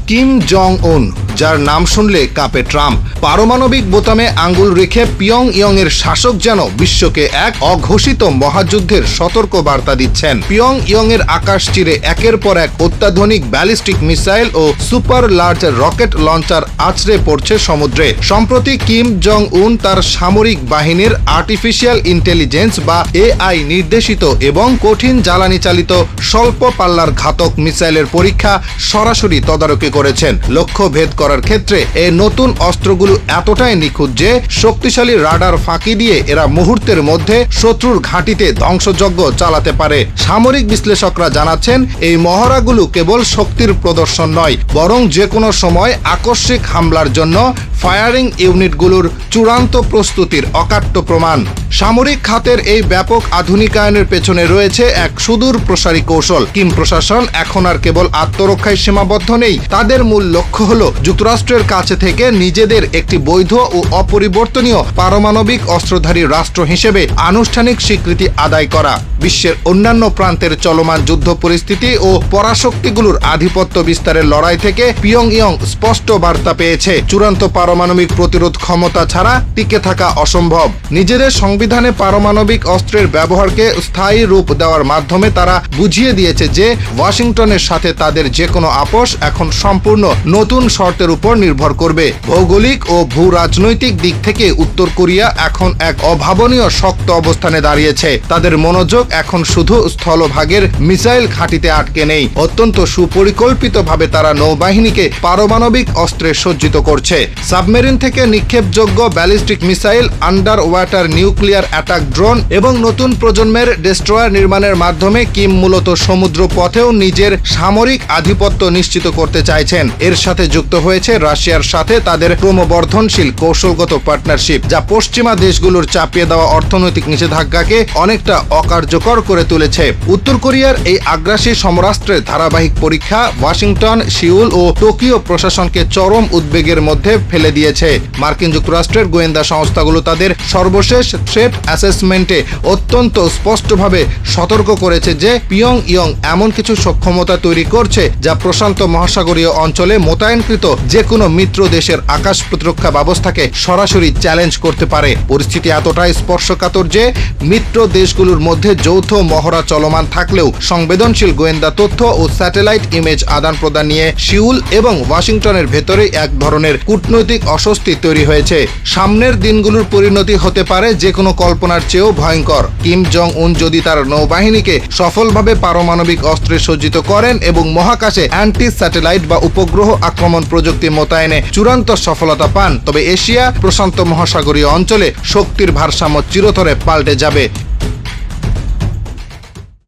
Kim Jong উন, যার নাম শুনলে কাঁপে ট্রাম্প। পারমাণবিক বোতামে আঙ্গুল রেখে পিয়ংইয়ং এর শাসক যেন বিশ্বকে এক অঘোষিত মহাযুদ্ধের সতর্ক বার্তা দিচ্ছেন। পিয়ংইয়ং এর আকাশ চিরে একের পর এক অত্যাধুনিক ব্যালিস্টিক মিসাইল ও সুপার লার্জ রকেট লঞ্চার আছড়ে পড়ছে সমুদ্রে। সম্প্রতি কিম জং উন তার সামরিক বাহিনীর আর্টিফিশিয়াল ইন্টেলিজেন্স বা এআই নির্দেশিত এবং কঠিন জ্বালানি চালিত স্বল্প পাল্লার ঘাতক মিসাইলের পরীক্ষা সরাসরি তদারকি করেছেন। লক্ষ্য ভেদ করার ক্ষেত্রে এই নতুন অস্ত্রগুলো এতটাই নিখুঁত যে শক্তিশালী রাডার ফাঁকি দিয়ে এরা মুহূর্তের মধ্যে শত্রুর ঘাঁটিতে ধ্বংসযজ্ঞ চালাতে পারে। সামরিক বিশ্লেষকরা জানাচ্ছেন, এই মহড়াগুলো কেবল শক্তির প্রদর্শন নয়, বরং যে কোনো সময় আকস্মিক হামলার জন্য ফায়ারিং ইউনিটগুলোর চূড়ান্ত প্রস্তুতির অকাট্য প্রমাণ। সামরিক খাতের এই ব্যাপক আধুনিকায়নের পেছনে রয়েছে এক সুদূর প্রসারী কৌশল। কিম প্রশাসন এখন আর কেবল আত্মরক্ষায় সীমাবদ্ধ নেই, তাদের মূল লক্ষ্য হল যুক্তরাষ্ট্রের কাছে থেকে নিজেদের একটি বৈধ ও অপরিবর্তনীয় পারমাণবিক অস্ত্রধারী রাষ্ট্র হিসেবে আনুষ্ঠানিক স্বীকৃতি আদায় করা। বিশ্বের অন্যান্য প্রান্তের চলমান যুদ্ধ পরিস্থিতি ও পরাশক্তিগুলোর আধিপত্য বিস্তারের লড়াই থেকে পিয়ংইয়ং স্পষ্ট বার্তা পেয়েছে, চূড়ান্ত পারমাণবিক প্রতিরোধ ক্ষমতা ছাড়া টিকে থাকা অসম্ভব। নিজেদের সংবিধানে পারমাণবিক অস্ত্রের ব্যবহারকে স্থায়ী রূপ দেওয়ার মাধ্যমে তারা বুঝিয়ে দিয়েছে যে ওয়াশিংটনের সাথে তাদের যে কোনো আপোষ এখন সম্পূর্ণ নতুন শর্তের উপর নির্ভর করবে। ভৌগোলিক ও ভূ রাজনৈতিক দিক থেকে উত্তর কোরিয়া এখন এক অভাবনীয় শক্ত অবস্থানে দাঁড়িয়েছে। তাদের মনোযোগ এখন শুধু স্থলভাগের মিসাইল ঘাঁটিতে আটকে নেই, অত্যন্ত সুপরিকল্পিতভাবে তারা নৌবাহিনীকে পারমাণবিক অস্ত্রে সজ্জিত করছে। সাবমেরিন থেকে নিক্ষেপযোগ্য ballistic missile, under water nuclear attack drone এবং নতুন প্রজন্মের ডেস্ট্রয়ার নির্মাণের মাধ্যমে কিম মূলত সমুদ্র পথেও নিজের সামরিক আধিপত্য নিশ্চিত করতে চাইছেন। এর সাথে যুক্ত হয়েছে রাশিয়ার সাথে তাদের ক্রমবর্ধনশীল কৌশলগত পার্টনারশিপ, যা পশ্চিমা দেশগুলোর চাপিয়ে দেওয়া অর্থনৈতিক নিষেধাজ্ঞাকে অনেকটা অকার্যকর করে তুলেছে। উত্তর কোরিয়ার এই আগ্রাসী সমরাস্ত্রের ধারাবাহিক পরীক্ষা ওয়াশিংটন, সিউল ও টোকিও প্রশাসনকে চরম উদ্বেগের মধ্যে ফেলে দিয়েছে। মার্কিন যুক্তরাষ্ট্রের গোয়েন্দা সংস্থাগুলো তাদের সর্বশেষ থ্রেট অ্যাসেসমেন্টে অত্যন্ত স্পষ্টভাবে সতর্ক করেছে যে পিয়ংইয়ং এমন কিছু সক্ষমতা তৈরি করছে যা প্রশান্ত মহাসাগরীয় অঞ্চলে মোতায়েনকৃত যে কোনো মিত্র দেশের আকাশ প্রতিরক্ষা ব্যবস্থাকে সরাসরি চ্যালেঞ্জ করতে পারে। পরিস্থিতি এতটাই স্পর্শকাতর যে মিত্র দেশগুলোর মধ্যে যৌথ মহড়া চলমান থাকলেও সংবেদনশীল গোয়েন্দা তথ্য ও স্যাটেলাইট ইমেজ আদান প্রদান নিয়ে সিউল এবং ওয়াশিংটনের ভেতরে এক ধরনের কূটনৈতিক অস্বস্তি তৈরি হয়েছে। সামনের দিনগুলোর পরিণতি হতে পারে যে কোনো কল্পনার চেয়েও ভয়ঙ্কর। কিম জং উন যদি তার নৌবাহিনীকে সফলভাবে পারমাণবিক অস্ত্রে সজ্জিত করেন এবং মহাকাশে অ্যান্টি স্যাটেলাইট বা উপগ্রহ আক্রমণ প্রযুক্তি মোতায়েনে চূড়ান্ত সফলতা পান, তবে এশিয়া প্রশান্ত মহাসাগরীয় অঞ্চলে শক্তির ভারসাম্য চিরতরে পাল্টে যাবে।